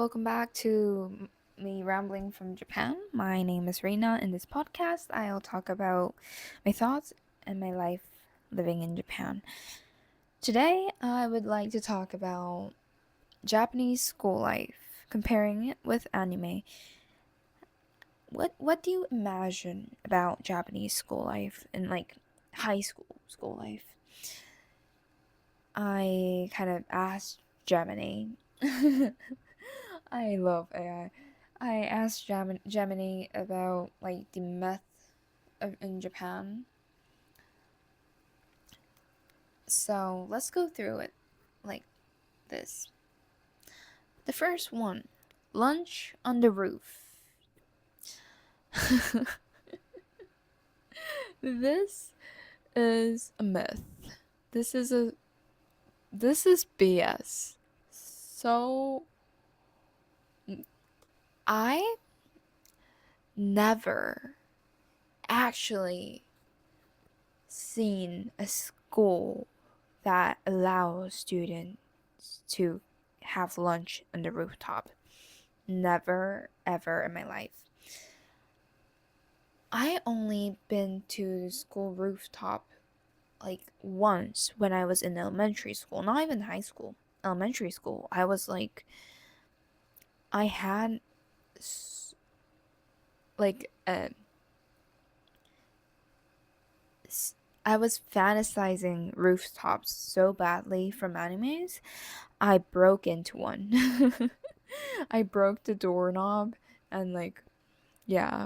welcome back to me rambling from Japan. My name is Reina. In this podcast, I'll talk about my thoughts and my life living in Japan. Today, I would like to talk about Japanese school life, comparing it with anime. What do you imagine about Japanese school life and high school life? I kind of asked Gemini. I love AI. I asked Gemini about the meth in Japan. So let's go through it like this. The first one, lunch on the roof. This is a myth. This is a this is BS. So I never actually seen a school that allows students to have lunch on the rooftop. Never ever in my life. I only been to the school rooftop once when I was in elementary school, not even high school. Elementary school. I had like a I was fantasizing rooftops so badly from animes, I broke into one. I broke the doorknob and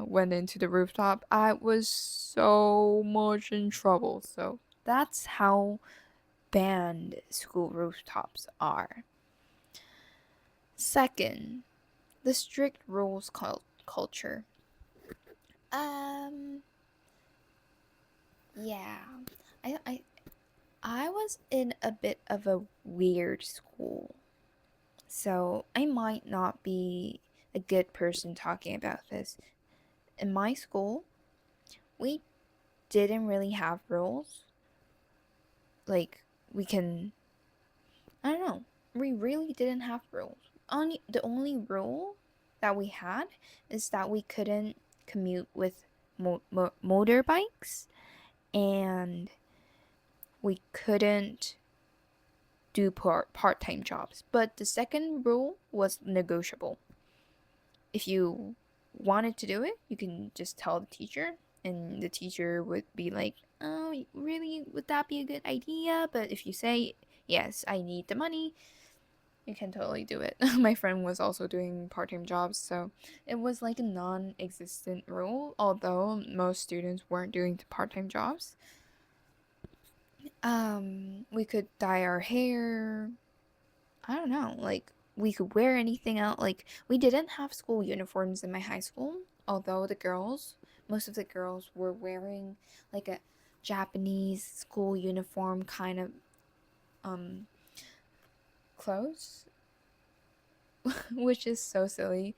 went into the rooftop. I was so much in trouble. So that's how banned school rooftops are. Second, the strict rules culture. Um yeah. I I I was in a bit of a weird school. So I might not be a good person talking about this. In my school, we didn't really have rules. Like we can I don't know. We really didn't have rules. The only rule that we had is that we couldn't commute with motorbikes, and we couldn't do part-time jobs. But the second rule was negotiable. If you wanted to do it, you can just tell the teacher, and the teacher would be like, "Oh, really? Would that be a good idea?" But if you say, "Yes, I need the money," you can totally do it. My friend was also doing part-time jobs, so it was like a non-existent rule, although most students weren't doing part-time jobs. We could dye our hair. I don't know, we could wear anything out. Like we didn't have school uniforms in my high school, although most of the girls were wearing like a Japanese school uniform kind of um clothes, which is so silly.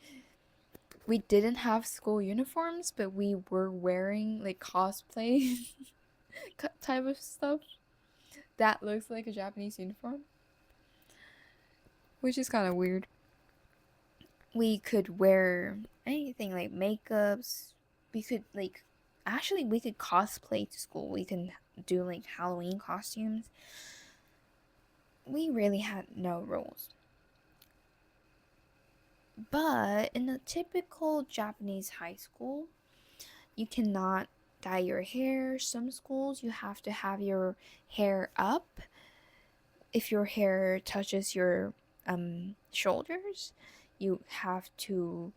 We didn't have school uniforms, but we were wearing like cosplay type of stuff that looks like a Japanese uniform, which is kind of weird. We could wear anything like makeups. We could we could cosplay to school. We can do like Halloween costumes. We really had no rules. But in a typical Japanese high school, you cannot dye your hair. Some schools you have to have your hair up. If your hair touches your shoulders, you have to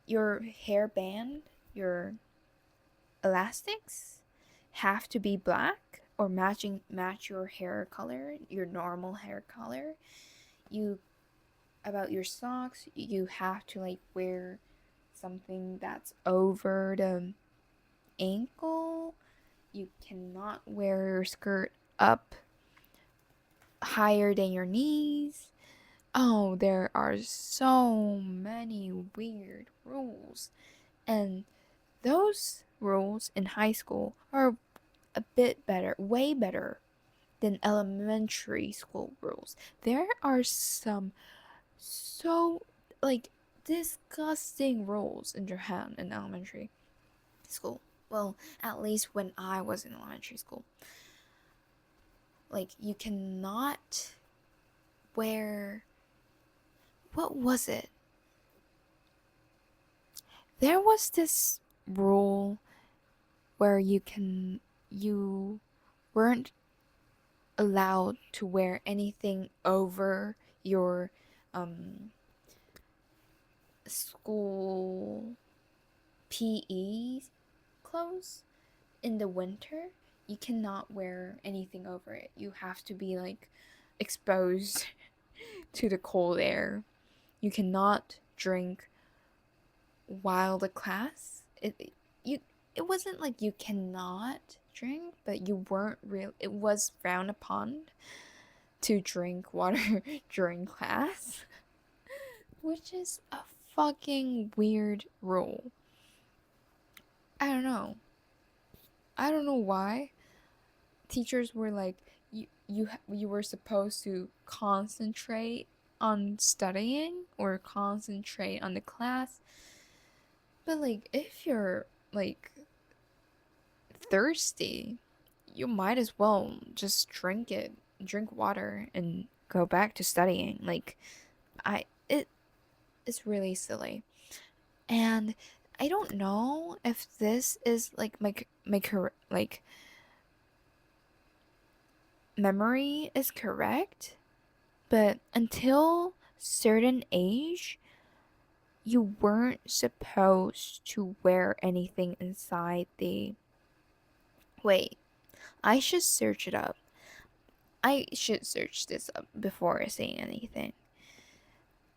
your hairband, your elastics have to be black or match your hair color, your normal hair color. You About your socks, you have to wear something that's over the ankle. You cannot wear your skirt up higher than your knees. Oh, there are so many weird rules. And those rules in high school are a bit better, way better than elementary school rules. There are some so like disgusting rules in Japan in elementary school. Well, at least when I was in elementary school. Like you cannot wear, what was it? There was this rule where you weren't allowed to wear anything over your um school PE clothes in the winter. You cannot wear anything over it. You have to be like exposed to the cold air. You cannot drink while the class. You it wasn't like you cannot drink, but you weren't real. It was frowned upon to drink water during class, which is a fucking weird rule. I don't know. I don't know why teachers were like you were supposed to concentrate on studying or concentrate on the class. But like if you're like thirsty, you might as well just drink water and go back to studying. Like it's really silly. And I don't know if this is like like memory is correct, but until certain age, you weren't supposed to wear anything inside the. Wait, I should search it up. I should search this up before saying anything.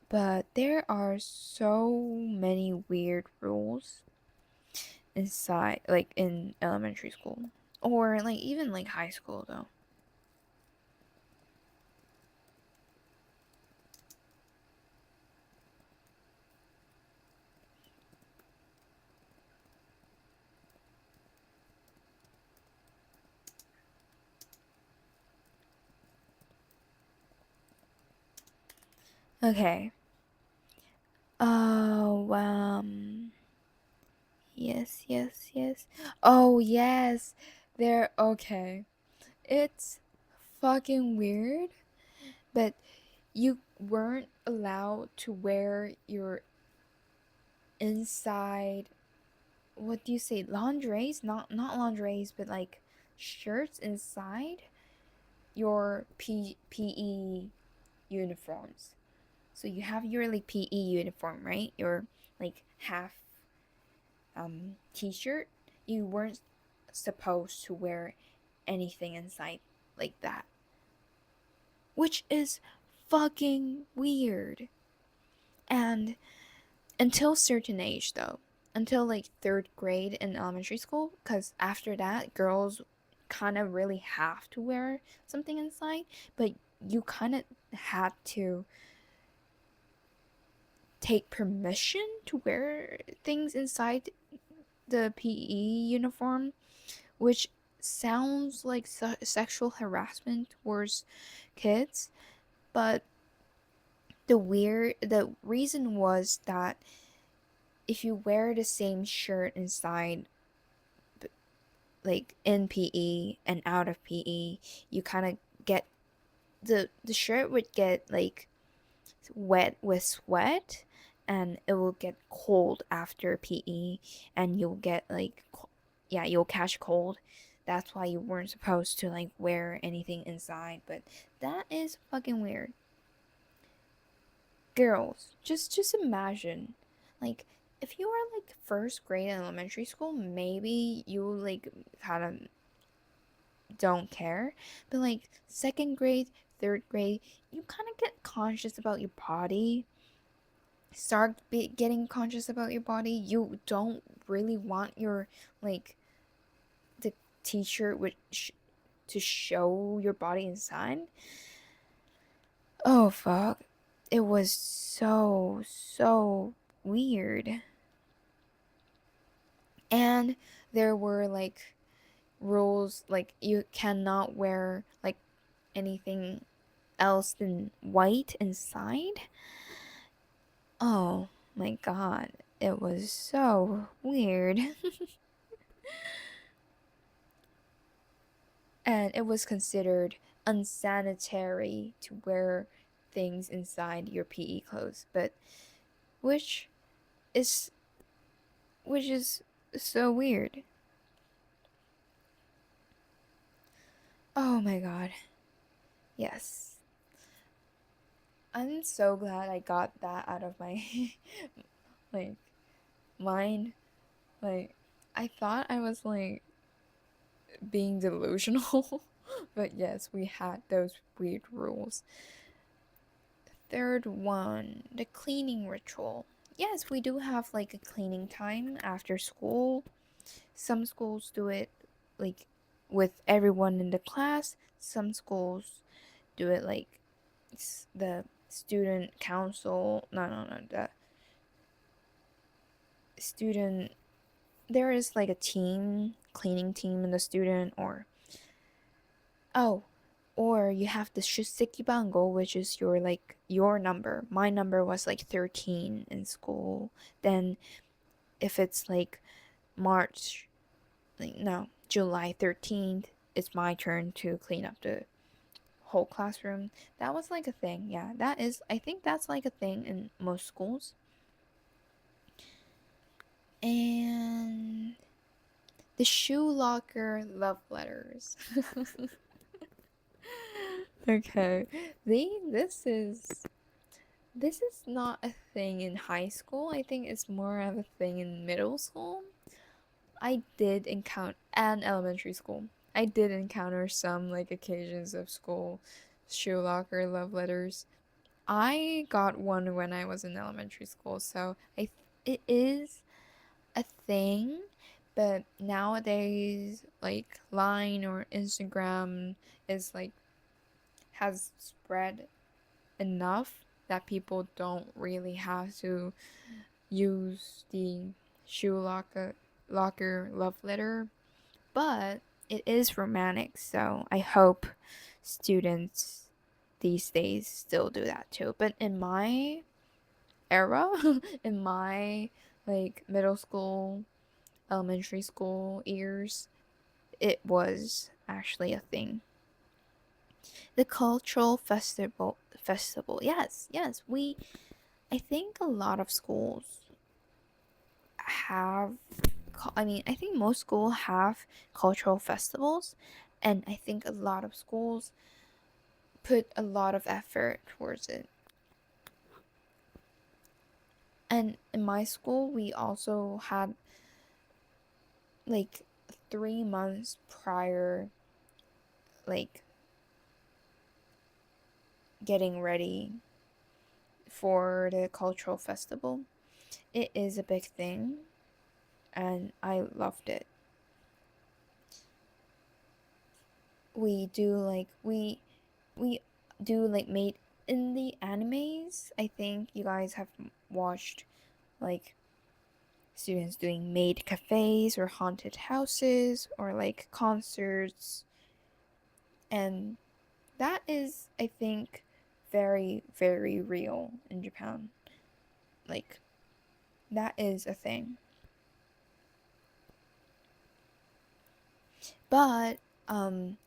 But there are so many weird rules inside, like in elementary school, or like even like high school though. Okay. Oh, yes, yes, yes. Oh, yes. They're okay. It's fucking weird, but you weren't allowed to wear your inside, what do you say, lingeries? Not lingeries, but like shirts inside your PE uniforms. So you have your like PE uniform, right? Your like half t-shirt. You weren't supposed to wear anything inside like that, which is fucking weird. And until certain age though, until like 3rd grade in elementary school, because after that girls kind of really have to wear something inside, but you kind of had to take permission to wear things inside the PE uniform, which sounds like sexual harassment towards kids. But the reason was that if you wear the same shirt inside, like in PE and out of PE, you kind of get the shirt would get like wet with sweat, and it will get cold after PE, and you'll get like yeah, you'll catch cold. That's why you weren't supposed to like wear anything inside, but that is fucking weird. Girls, just imagine, like if you were like 1st grade in elementary school, maybe you like kind of don't care, but like 2nd grade, 3rd grade, you kind of get conscious about your body, getting conscious about your body. You don't really want your like the t-shirt to show your body inside. Oh fuck, it was so weird. And there were like rules, like you cannot wear like anything else than white inside. Oh my god, it was so weird. And it was considered unsanitary to wear things inside your PE clothes, but which is which is so weird. Oh my god. Yes. I'm so glad I got that out of my like mind. Like I thought I was like being delusional, but yes, we had those weird rules. Third one, the cleaning ritual. Yes, we do have like a cleaning time after school. Some schools do it like with everyone in the class. Some schools do it like the student council. No, the student. There is like a team, cleaning team in the student, oh, or you have the shuseki bango, which is your like your number. My number was like 13 in school. Then if it's like March, like, no, July 13th, it's my turn to clean up the whole classroom. That was like a thing. Yeah, that is, I think that's like a thing in most schools. And the shoe locker love letters. Okay. This is not a thing in high school. I think it's more of a thing in middle school. I did encounter and elementary school. I did encounter some like occasions of school shoe locker love letters. I got one when I was in elementary school, so it is a thing, but nowadays like Line or Instagram is like has spread enough that people don't really have to use the shoe locker love letter, but it is romantic, so I hope students these days still do that too. But in my era, in my like middle school, elementary school years, it was actually a thing. The cultural festival. Yes, we I think a lot of schools have I think most schools have cultural festivals, and I think a lot of schools put a lot of effort towards it. And in my school, we also had like 3 months prior, like getting ready for the cultural festival. It is a big thing, and I loved it. We do like we do like made in the animes. I think you guys have watched like students doing maid cafes or haunted houses or like concerts, and that is, I think, very very real in Japan. Like that is a thing. But um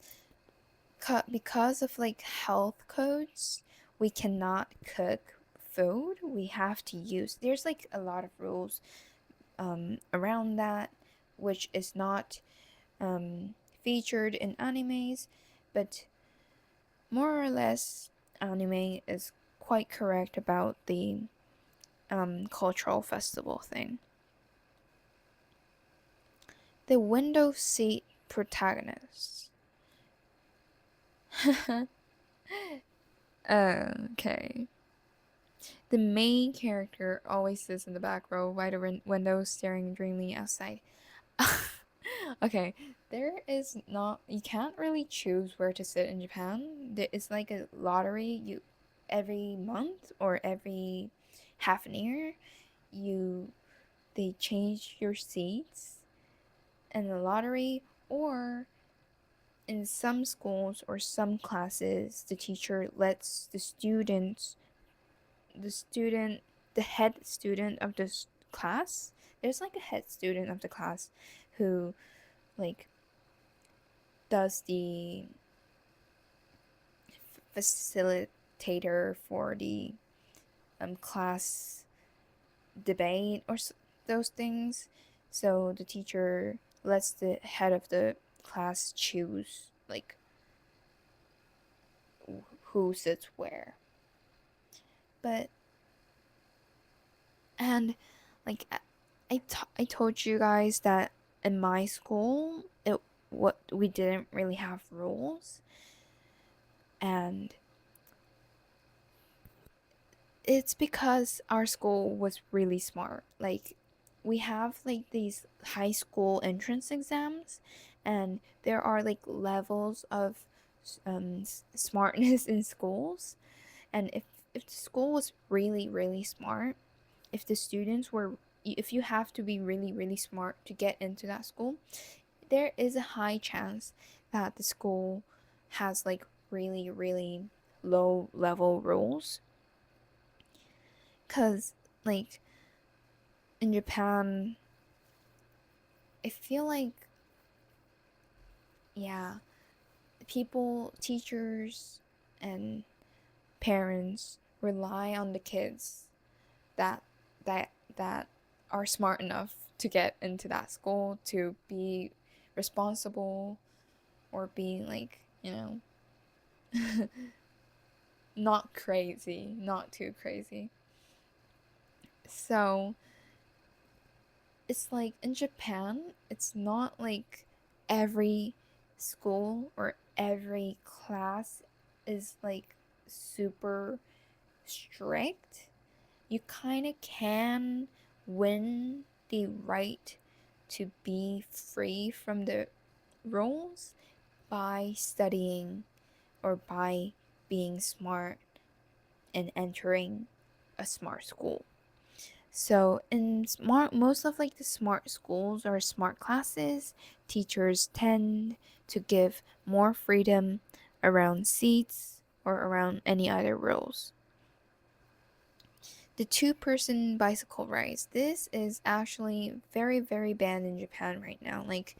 because of like health codes, we cannot cook food. We have to use, there's like a lot of rules around that, which is not featured in animes, but more or less anime is quite correct about the cultural festival thing. The window seat protagonist. Okay. The main character always sits in the back row, by the window, staring dreamily outside. Okay, there is not. You can't really choose where to sit in Japan. It's like a lottery. You every month or every half an year, you they change your seats in the lottery, or in some schools or some classes, the teacher lets the student the head student of this class. There's like a head student of the class who like does the facilitator for the class debate or those things. So the teacher lets the head of the class choose like who sits where. But and like I told you guys that in my school it what we didn't really have rules, and it's because our school was really smart. Like we have like these high school entrance exams, and there are like levels of smartness in schools. And if the school was really really smart, if the students were if you have to be really really smart to get into that school, there is a high chance that the school has like really really low level rules. Cause like in Japan, I feel like, yeah, people, teachers, and parents rely on the kids that that are smart enough to get into that school to be responsible or be like, not crazy, not too crazy. So it's like in Japan, it's not like every school or every class is like super strict. You kind of can win the right to be free from the rules by studying or by being smart and entering a smart school. So in smart, most of like the smart schools or smart classes, teachers tend to give more freedom around seats or around any other rules. The two-person bicycle rides. This is actually very very banned in Japan right now. Like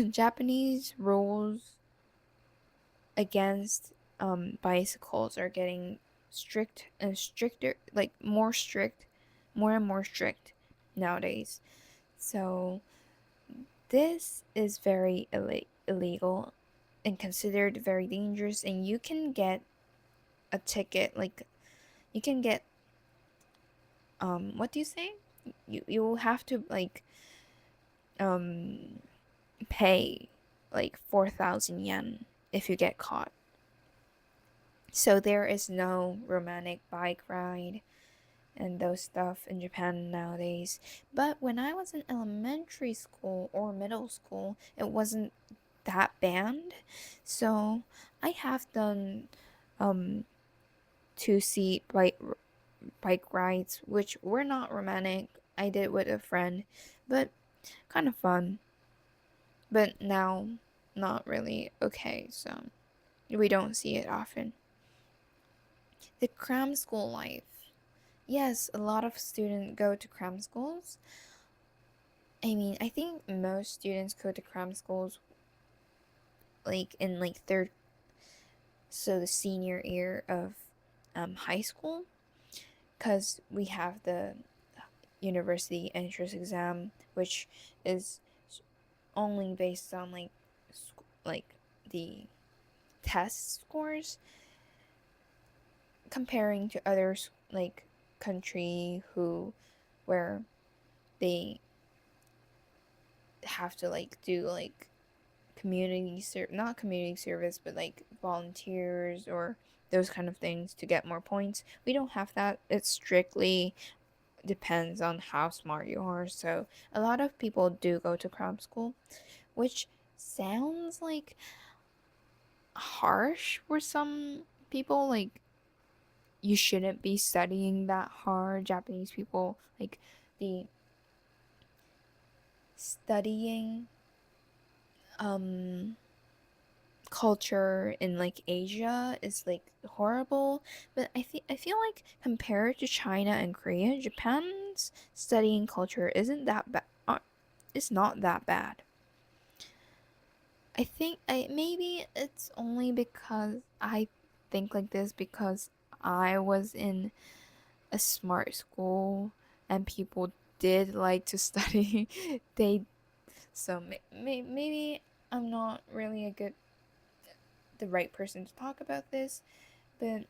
Japanese rules against bicycles are getting strict and stricter, like more strict, more and more strict nowadays. So this is very illegal and considered very dangerous, and you can get a ticket. Like you can get what do you say? You will have to like um pay like 4,000 yen if you get caught. So there is no romantic bike ride and those stuff in Japan nowadays. But when I was in elementary school or middle school, it wasn't that banned. So I have done um two-seat bike rides which were not romantic. I did with a friend, but kind of fun. But now not really okay, so we don't see it often. The cram school life. Yes, a lot of students go to cram schools. I mean, I think most students go to cram schools like in like third, so the senior year of high school, because we have the university entrance exam, which is only based on like the test scores, comparing to others like country who where they have to like do like not community service but like volunteers or those kind of things to get more points. We don't have that. It strictly depends on how smart you are. So a lot of people do go to cram school, which sounds like harsh for some people. Like you shouldn't be studying that hard. Japanese people like the studying um culture in like Asia is like horrible, but I feel like compared to China and Korea, Japan's studying culture isn't that bad. It's not that bad. I think I maybe it's only because I think like this because I was in a smart school and people did like to study. They so maybe I'm not really the right person to talk about this, but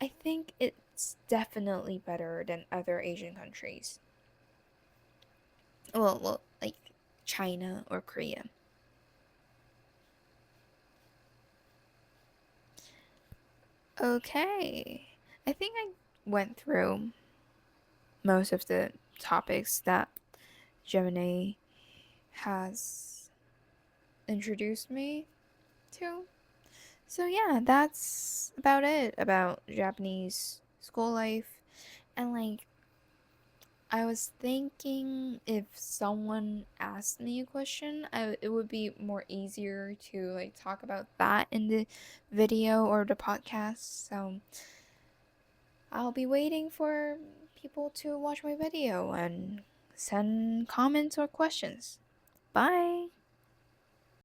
I think it's definitely better than other Asian countries. Well, like China or Korea. Okay. I think I went through most of the topics that Gemini has introduced me to. So yeah, that's about it about Japanese school life. And like I was thinking if someone asked me a question, it would be more easier to like talk about that in the video or the podcast. So I'll be waiting for people to watch my video and send comments or questions. Bye.